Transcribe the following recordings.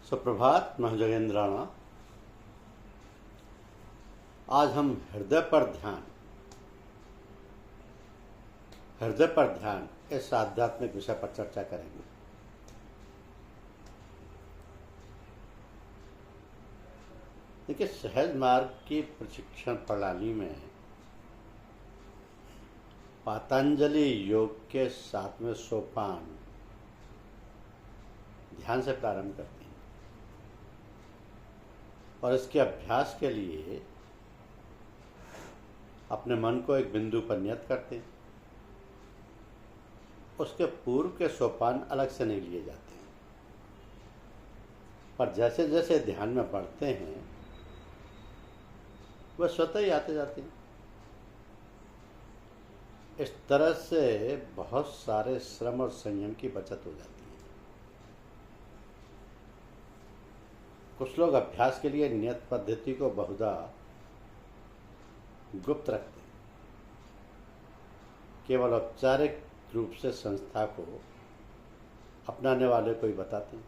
सुप्रभात महजगेंद्राणा। आज हम हृदय पर ध्यान इस आध्यात्मिक विषय पर चर्चा करेंगे। देखिए, सहज मार्ग की प्रशिक्षण प्रणाली में पतंजलि योग के 7वें सोपान ध्यान से प्रारंभ करते हैं और इसके अभ्यास के लिए अपने मन को एक बिंदु पर नियत करते हैं। उसके पूर्व के सोपान अलग से नहीं लिए जाते हैं, पर जैसे जैसे ध्यान में बढ़ते हैं वह स्वतः ही आते जाते हैं। इस तरह से बहुत सारे श्रम और संयम की बचत हो जाती है। कुछ लोग अभ्यास के लिए नियत पद्धति को बहुधा गुप्त रखते हैं, केवल औपचारिक रूप से संस्था को अपनाने वाले को ही बताते हैं।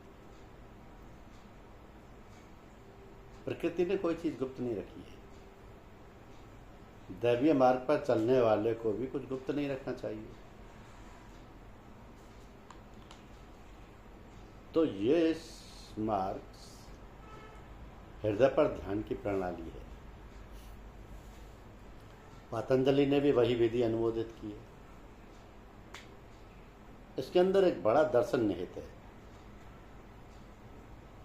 प्रकृति ने कोई चीज गुप्त नहीं रखी है। दैवीय मार्ग पर चलने वाले को भी कुछ गुप्त नहीं रखना चाहिए। तो ये मार्ग हृदय पर ध्यान की प्रणाली है। पतंजलि ने भी वही विधि अनुमोदित की है। इसके अंदर एक बड़ा दर्शन निहित है।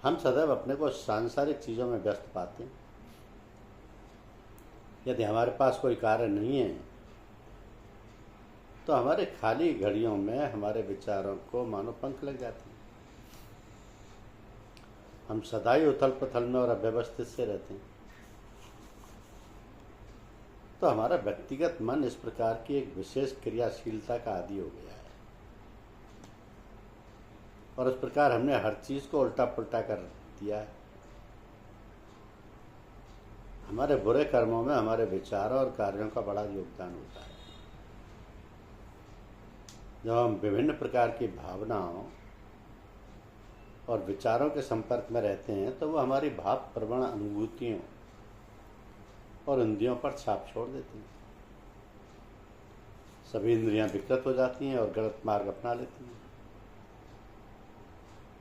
हम सदैव अपने को सांसारिक चीजों में व्यस्त पाते हैं। यदि हमारे पास कोई कार्य नहीं है तो हमारे खाली घड़ियों में हमारे विचारों को मानो पंख लग जाते हैं। हम सदा ही उथल पुथल में और अव्यवस्थित से रहते हैं। तो हमारा व्यक्तिगत मन इस प्रकार की एक विशेष क्रियाशीलता का आदी हो गया है और इस प्रकार हमने हर चीज को उल्टा पुल्टा कर दिया है। हमारे बुरे कर्मों में हमारे विचारों और कार्यों का बड़ा योगदान होता है। जब हम विभिन्न प्रकार की भावनाओं और विचारों के संपर्क में रहते हैं तो वो हमारी भाव प्रवण अनुभूतियों और इंद्रियों पर छाप छोड़ देती हैं। सभी इंद्रियां विकृत हो जाती हैं और गलत मार्ग अपना लेती हैं।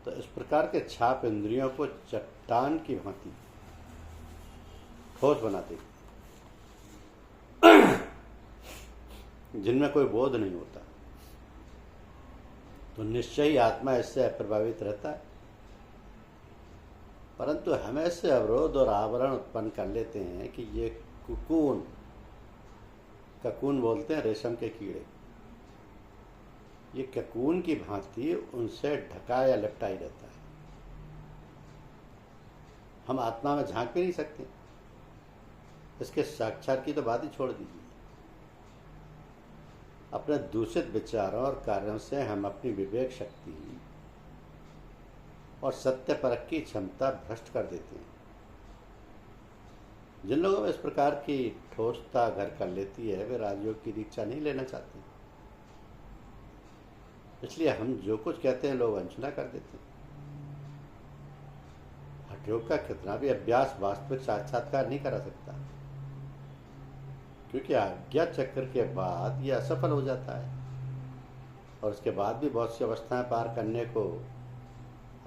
तो इस प्रकार के छाप इंद्रियों को चट्टान की भांति ठोस बनाते हैं, जिनमें कोई बोध नहीं होता। तो निश्चय ही आत्मा इससे अप्रभावित रहता है, परंतु हम ऐसे अवरोध और आवरण उत्पन्न कर लेते हैं कि ये ककून बोलते हैं रेशम के कीड़े, ये ककून की भांति उनसे ढका या लिपटा ही रहता है। हम आत्मा में झांक भी नहीं सकते। इसके साक्षात की तो बात ही छोड़ दीजिए। अपने दूषित विचारों और कार्यों से हम अपनी विवेक शक्ति और सत्य परख की क्षमता भ्रष्ट कर देते हैं। जिन लोगों में इस प्रकार की ठोसता घर कर लेती है वे राजयोग की दीक्षा नहीं लेना चाहते, इसलिए हम जो कुछ कहते हैं लोग अनसुना कर देते हैं। हठयोग का कितना भी अभ्यास वास्तविक साक्षात्कार नहीं करा सकता, क्योंकि आज्ञा चक्र के बाद यह असफल हो जाता है और उसके बाद भी बहुत सी अवस्थाएं पार करने को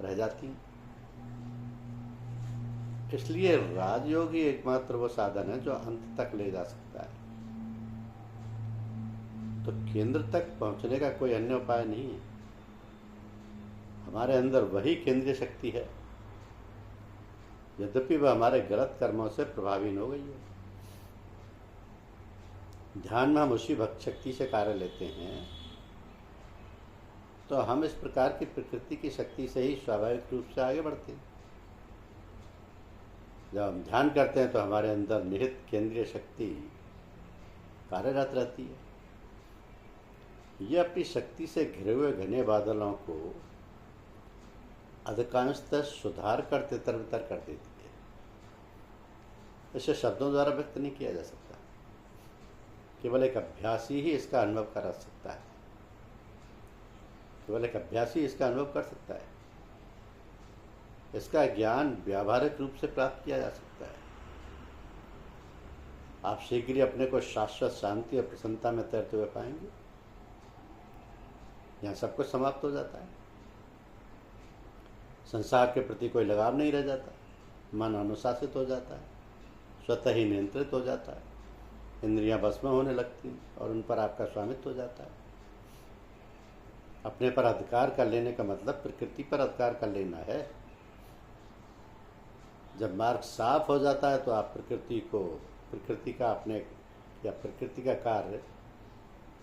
रह जाती हैं। इसलिए राजयोग ही एकमात्र वो साधन है जो अंत तक ले जा सकता है। तो केंद्र तक पहुंचने का कोई अन्य उपाय नहीं है। हमारे अंदर वही केंद्रीय शक्ति है, यद्यपि वह हमारे गलत कर्मों से प्रभावित हो गई है। ध्यान में हम उसी भक्त शक्ति से कार्य लेते हैं तो हम इस प्रकार की प्रकृति की शक्ति से ही स्वाभाविक रूप से आगे बढ़ते हैं। जब हम ध्यान करते हैं तो हमारे अंदर निहित केंद्रीय शक्ति कार्यरत रहती है। यह अपनी शक्ति से घिरे हुए घने बादलों को अधिकांशतः सुधार कर तितर बितर कर देती है। इसे शब्दों द्वारा व्यक्त नहीं किया जा सकता। केवल एक अभ्यासी ही इसका अनुभव कर सकता है। केवल एक अभ्यासी इसका अनुभव कर सकता है। इसका ज्ञान व्यावहारिक रूप से प्राप्त किया जा सकता है। आप शीघ्र ही अपने को शाश्वत शांति और प्रसन्नता में तैरते हुए पाएंगे। यहाँ सब कुछ समाप्त हो जाता है। संसार के प्रति कोई लगाव नहीं रह जाता। मन अनुशासित हो जाता है, स्वतः ही नियंत्रित हो जाता है, इंद्रियां बस में होने लगती हैं और उन पर आपका स्वामित्व हो जाता है। अपने पर अधिकार कर लेने का मतलब प्रकृति पर अधिकार कर लेना है। जब मार्ग साफ हो जाता है तो आप प्रकृति का अपने या प्रकृति का कार्य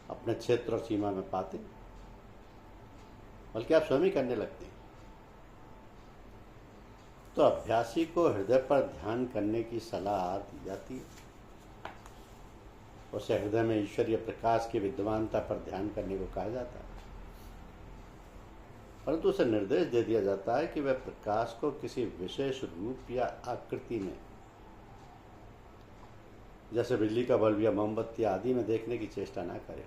अपने क्षेत्र और सीमा में पाते, बल्कि आप स्वयं ही करने लगते हैं। तो अभ्यासी को हृदय पर ध्यान करने की सलाह दी जाती है। उसे हृदय में ईश्वरीय प्रकाश की विद्यमानता पर ध्यान करने को कहा जाता है, परंतु उसे निर्देश दे दिया जाता है कि वह प्रकाश को किसी विशेष रूप या आकृति में, जैसे बिजली का बल्ब या मोमबत्ती आदि में देखने की चेष्टा न करे,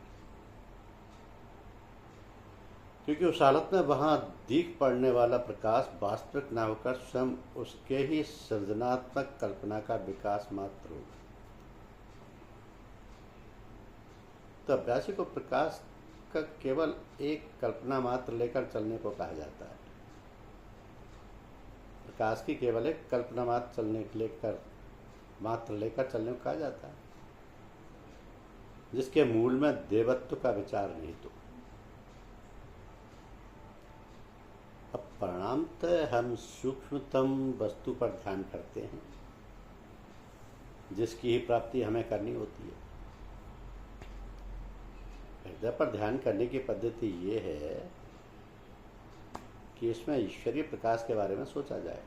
क्योंकि उस हालत में वहां दीख पड़ने वाला प्रकाश वास्तविक न होकर स्वयं उसके ही सृजनात्मक कल्पना का विकास मात्र होगा। तो अभ्यासी को प्रकाश का केवल एक कल्पना मात्र लेकर चलने को कहा जाता है। प्रकाश की केवल एक कल्पना मात्र लेकर चलने को कहा जाता है, जिसके मूल में देवत्व का विचार नहीं। तो अब परिणामतः हम सूक्ष्मतम वस्तु पर ध्यान करते हैं, जिसकी ही प्राप्ति हमें करनी होती है। हृदय पर ध्यान करने की पद्धति ये है कि इसमें ईश्वरीय प्रकाश के बारे में सोचा जाए।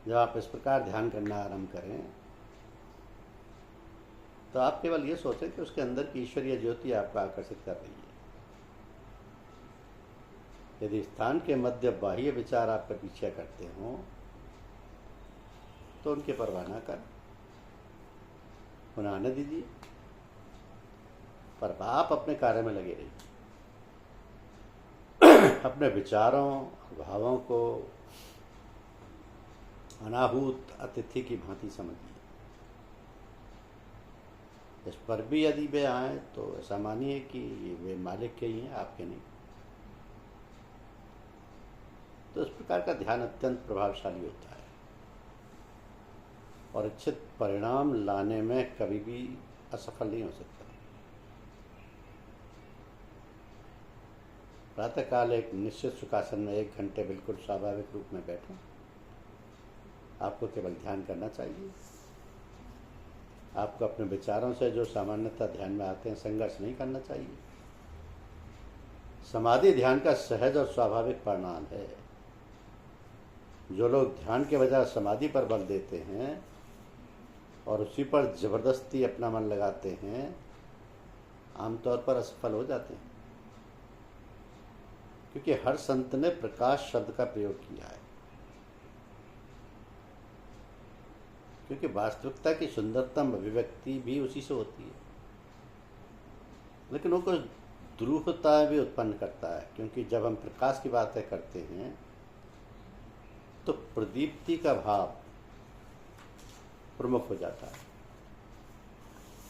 जब आप इस प्रकार ध्यान करना आरंभ करें तो आप केवल ये सोचें कि उसके अंदर की ईश्वरीय ज्योति आपको आकर्षित कर रही है। यदि स्थान के मध्य बाह्य विचार आपका पीछे करते हों तो उनकी परवाह न कर, उन्हें आने दीजिए, पर आप अपने कार्य में लगे रहिए। अपने विचारों भावों को अनाहूत अतिथि की भांति समझिए। इस पर भी यदि वे आए तो ऐसा मानिए कि वे मालिक के ही हैं, आपके नहीं। तो इस प्रकार का ध्यान अत्यंत प्रभावशाली होता है और इच्छित परिणाम लाने में कभी भी असफल नहीं हो सकता। प्रातःकाल एक निश्चित सुखासन में 1 घंटे बिल्कुल स्वाभाविक रूप में बैठें। आपको केवल ध्यान करना चाहिए। आपको अपने विचारों से जो सामान्यतः ध्यान में आते हैं संघर्ष नहीं करना चाहिए। समाधि ध्यान का सहज और स्वाभाविक परिणाम है। जो लोग ध्यान के बजाय समाधि पर बल देते हैं और उसी पर जबरदस्ती अपना मन लगाते हैं, आमतौर पर असफल हो जाते हैं, क्योंकि हर संत ने प्रकाश शब्द का प्रयोग किया है। क्योंकि वास्तविकता की सुंदरतम अभिव्यक्ति भी उसी से होती है, लेकिन वो कुछ द्रूहता भी उत्पन्न करता है। क्योंकि जब हम प्रकाश की बातें करते हैं तो प्रदीप्ति का भाव प्रमुख हो जाता है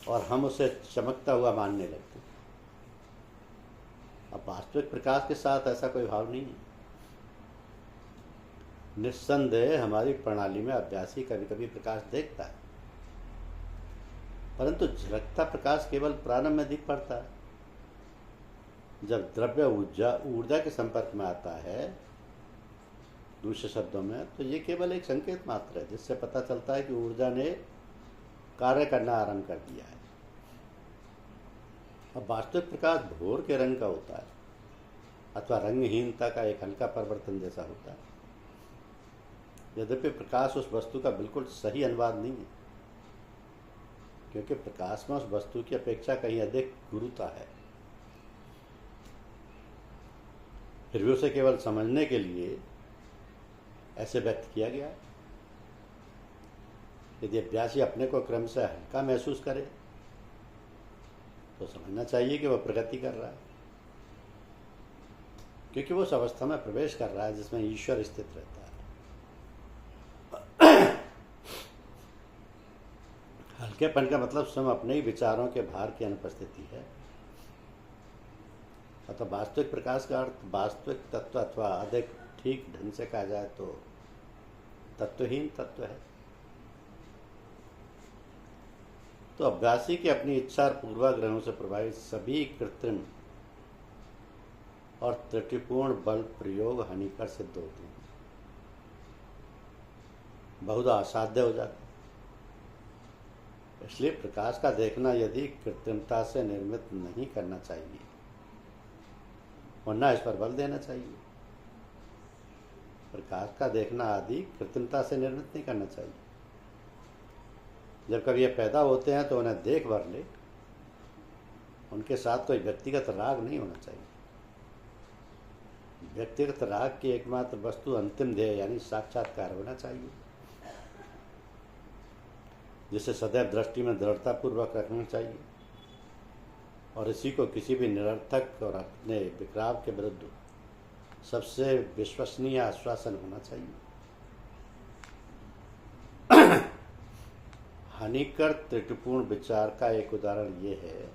और हम उसे चमकता हुआ मानने लगते हैं। अब वास्तविक प्रकाश के साथ ऐसा कोई भाव नहीं है। निस्संदेह हमारी प्रणाली में अभ्यासी कभी कभी प्रकाश देखता है, परंतु झलकता प्रकाश केवल प्रारंभ में दिख पड़ता है। जब द्रव्य ऊर्जा के संपर्क में आता है, दूसरे शब्दों में, तो ये केवल एक संकेत मात्र है, जिससे पता चलता है कि ऊर्जा ने कार्य करना आरंभ कर दिया है। अब वास्तविक प्रकाश भोर के रंग का होता है अथवा रंगहीनता का एक हल्का परिवर्तन जैसा होता है। यद्यपि प्रकाश उस वस्तु का बिल्कुल सही अनुवाद नहीं है, क्योंकि प्रकाश में उस वस्तु की अपेक्षा कहीं अधिक गुरुता है। फिर भी उसे केवल समझने के लिए ऐसे व्यक्त किया गया। यदि अभ्यासी अपने को क्रम से हल्का महसूस करे तो समझना चाहिए कि वह प्रगति कर रहा है। क्योंकि वो उस अवस्था में प्रवेश कर रहा है जिसमें ईश्वर स्थित रहता है। हल्केपन का मतलब स्वयं अपने ही विचारों के भार की अनुपस्थिति है। अतः वास्तविक प्रकाश का अर्थ वास्तविक तत्व अथवा अधिक ठीक ढंग से कहा जाए तो तत्वहीन तत्व है। तो अभ्यासी की अपनी इच्छा और पूर्वाग्रहों से प्रभावित सभी कृत्रिम और त्रुटिपूर्ण बल प्रयोग हानिकर सिद्ध होते हैं, बहुत असाध्य हो जाते हैं। इसलिए प्रकाश का देखना यदि कृत्रिमता से निर्मित नहीं करना चाहिए, वरना इस पर बल देना चाहिए। प्रकाश का देखना आदि कृत्रिमता से निर्मित नहीं करना चाहिए। जब कभी ये पैदा होते हैं तो उन्हें देख भर ले, उनके साथ कोई व्यक्तिगत राग नहीं होना चाहिए। व्यक्तिगत राग की एकमात्र वस्तु अंतिम ध्येय यानी साक्षात्कार होना चाहिए, जिसे सदैव दृष्टि में दृढ़तापूर्वक रखना चाहिए और इसी को किसी भी निरर्थक और अपने विकराव के विरुद्ध सबसे विश्वसनीय आश्वासन होना चाहिए। हानिकर त्रुटिपूर्ण विचार का एक उदाहरण ये है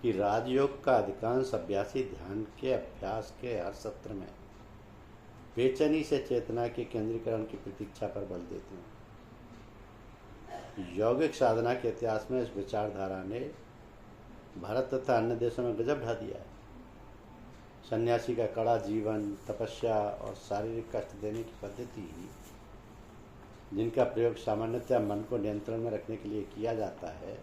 कि राजयोग का अधिकांश अभ्यासी ध्यान के अभ्यास के हर सत्र में बेचैनी से चेतना के केंद्रीकरण की प्रतीक्षा पर बल देते हैं। यौगिक साधना के इतिहास में इस विचारधारा ने भारत तथा अन्य देशों में गजब ढा दिया है। सन्यासी का कड़ा जीवन, तपस्या और शारीरिक कष्ट देने की पद्धति, जिनका प्रयोग सामान्यतः मन को नियंत्रण में रखने के लिए किया जाता है,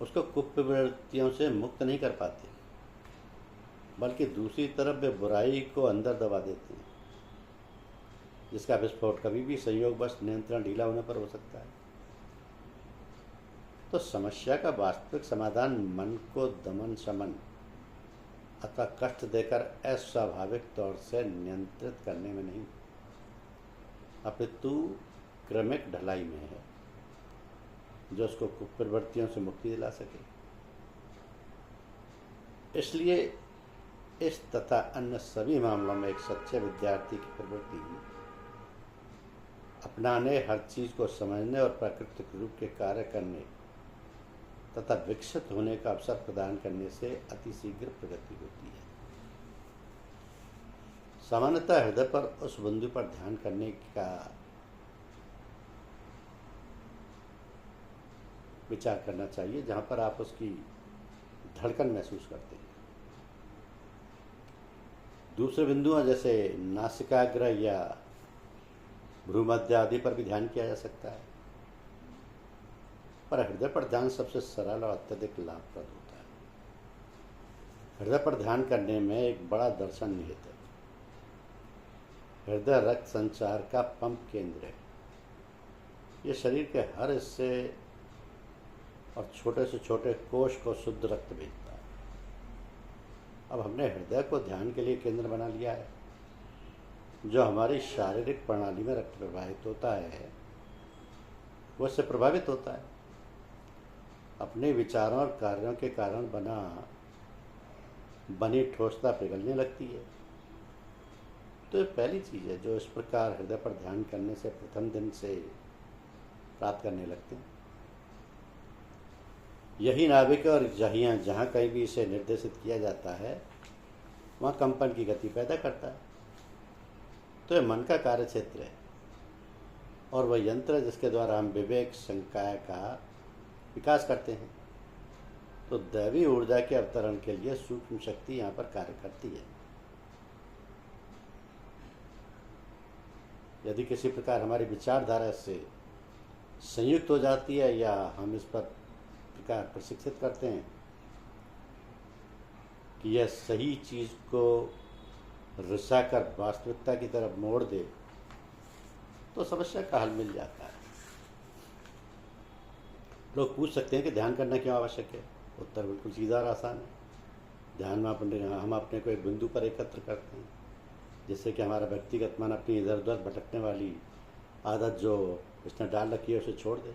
उसको कुप्रवृत्तियों से मुक्त नहीं कर पाते, बल्कि दूसरी तरफ वे बुराई को अंदर दबा देते हैं, जिसका विस्फोट कभी भी संयोगवश नियंत्रण ढीला होने पर हो सकता है। तो समस्या का वास्तविक समाधान मन को दमन शमन अथवा कष्ट देकर अस्वाभाविक तौर से नियंत्रित करने में नहीं, अपितु क्रमिक ढलाई में है, जो उसको कुप्रवृत्तियों से मुक्ति दिला सके। इसलिए इस तथा अन्य सभी मामलों में एक सच्चे विद्यार्थी की प्रवृत्ति अपनाने, हर चीज को समझने और प्राकृतिक रूप के कार्य करने तथा विकसित होने का अवसर प्रदान करने से अतिशीघ्र प्रगति होती है। सामान्यतः हृदय पर उस बिंदु पर ध्यान करने का विचार करना चाहिए जहां पर आप उसकी धड़कन महसूस करते हैं। दूसरे बिंदुओं जैसे नासिकाग्र या भ्रूमध्य आदि पर भी ध्यान किया जा सकता है, पर हृदय पर ध्यान सबसे सरल और अत्यधिक लाभप्रद होता है। हृदय पर ध्यान करने में एक बड़ा दर्शन निहित है। हृदय रक्त संचार का पंप केंद्र है। ये शरीर के हर हिस्से और छोटे से छोटे कोश को शुद्ध रक्त भेजता है। अब हमने हृदय को ध्यान के लिए केंद्र बना लिया है। जो हमारी शारीरिक प्रणाली में रक्त प्रवाहित होता है, वो इससे प्रभावित होता है। अपने विचारों और कार्यों के कारण बनी ठोसता पिघलने लगती है। तो ये पहली चीज़ है जो इस प्रकार हृदय पर ध्यान करने से प्रथम दिन से प्राप्त करने लगते हैं। यही नाभिक और जहाँ कहीं भी इसे निर्देशित किया जाता है, वहाँ कंपन की गति पैदा करता है। तो यह मन का कार्य क्षेत्र है और वह यंत्र जिसके द्वारा हम विवेक संकाय का विकास करते हैं। तो दैवी ऊर्जा के अवतरण के लिए सूक्ष्म शक्ति यहाँ पर कार्य करती है। यदि किसी प्रकार हमारी विचारधारा से संयुक्त हो जाती है या हम इस पर प्रकार प्रशिक्षित करते हैं कि यह सही चीज को रिसाकर वास्तविकता की तरफ मोड़ दे, तो समस्या का हल मिल जाता है। लोग पूछ सकते हैं कि ध्यान करना क्यों आवश्यक है। उत्तर बिल्कुल सीधा और आसान है। ध्यान में हम अपने को एक बिंदु पर एकत्र करते हैं, जिससे कि हमारा व्यक्तिगत मन अपनी इधर उधर भटकने वाली आदत जो इसने डाल रखी है उसे छोड़ दे।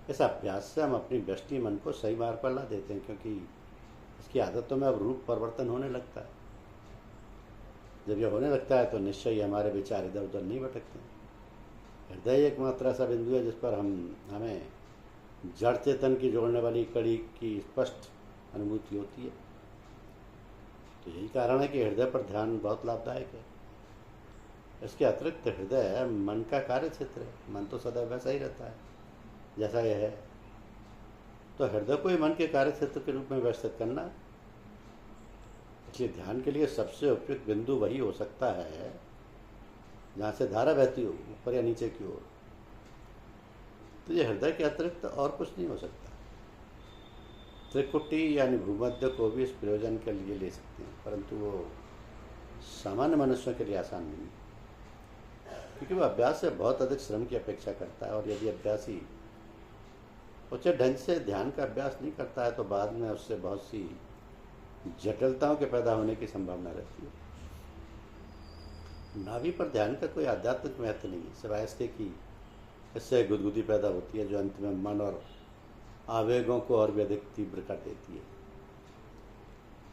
इस अभ्यास से हम अपनी व्यष्टि मन को सही मार्ग पर ला देते हैं, क्योंकि इसकी आदतों में अब रूप परिवर्तन होने लगता है। जब यह होने लगता है तो निश्चय ही हमारे विचार इधर उधर नहीं भटकते। हृदय एकमात्र ऐसा बिंदु है जिस पर हमें जड़ चेतन की जोड़ने वाली कड़ी की स्पष्ट अनुभूति होती है। तो यही कारण है कि हृदय पर ध्यान बहुत लाभदायक है। इसके अतिरिक्त हृदय मन का कार्य क्षेत्र है। मन तो सदैव वैसा ही रहता है जैसा यह है। तो हृदय को ही मन के कार्य क्षेत्र के रूप में व्यवस्थित करना, इसलिए ध्यान के लिए सबसे उपयुक्त बिंदु वही हो सकता है जहाँ से धारा बहती हो, ऊपर या नीचे की ओर। तो ये हृदय के अतिरिक्त और कुछ नहीं हो सकता। त्रिकुटी यानी भूमध्य को भी इस प्रयोजन के लिए ले सकते हैं, परंतु वो सामान्य मनुष्यों के लिए आसान नहीं, क्योंकि वो अभ्यास से बहुत अधिक श्रम की अपेक्षा करता है। और यदि अभ्यासी उचित ढंग से ध्यान का अभ्यास नहीं करता है तो बाद में उससे बहुत सी जटिलताओं के पैदा होने की संभावना रहती है। नाभि पर ध्यान का कोई आध्यात्मिक महत्व नहीं है, सिवाय इसके कि इससे गुदगुदी पैदा होती है जो अंत में मन और आवेगों को और भी अधिक तीव्र कर देती है।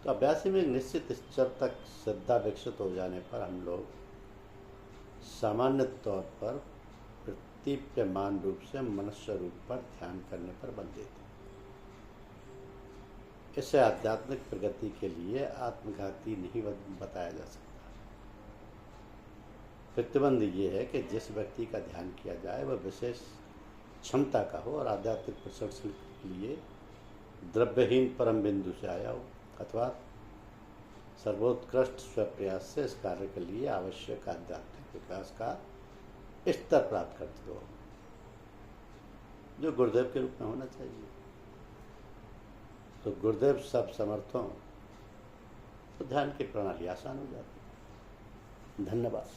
तो अभ्यासी में एक निश्चित स्तर तक श्रद्धा विकसित हो जाने पर हम लोग सामान्य तौर पर प्रतीप्यमान रूप से मनुष्य रूप पर ध्यान करने पर बल देते हैं। इसे आध्यात्मिक प्रगति के लिए आत्मघाती नहीं बताया जा सकता। प्रतिबंध ये है कि जिस व्यक्ति का ध्यान किया जाए वह विशेष क्षमता का हो और आध्यात्मिक प्रशंसा के लिए द्रव्यहीन परम बिंदु से आया हो, अथवा सर्वोत्कृष्ट स्वप्रयास से इस कार्य के लिए आवश्यक आध्यात्मिक विकास का स्तर प्राप्त कर चुका हो, जो गुरुदेव के रूप में होना चाहिए। तो गुरुदेव सब समर्थों तो ध्यान की प्रणाली आसान हो जाती है। धन्यवाद।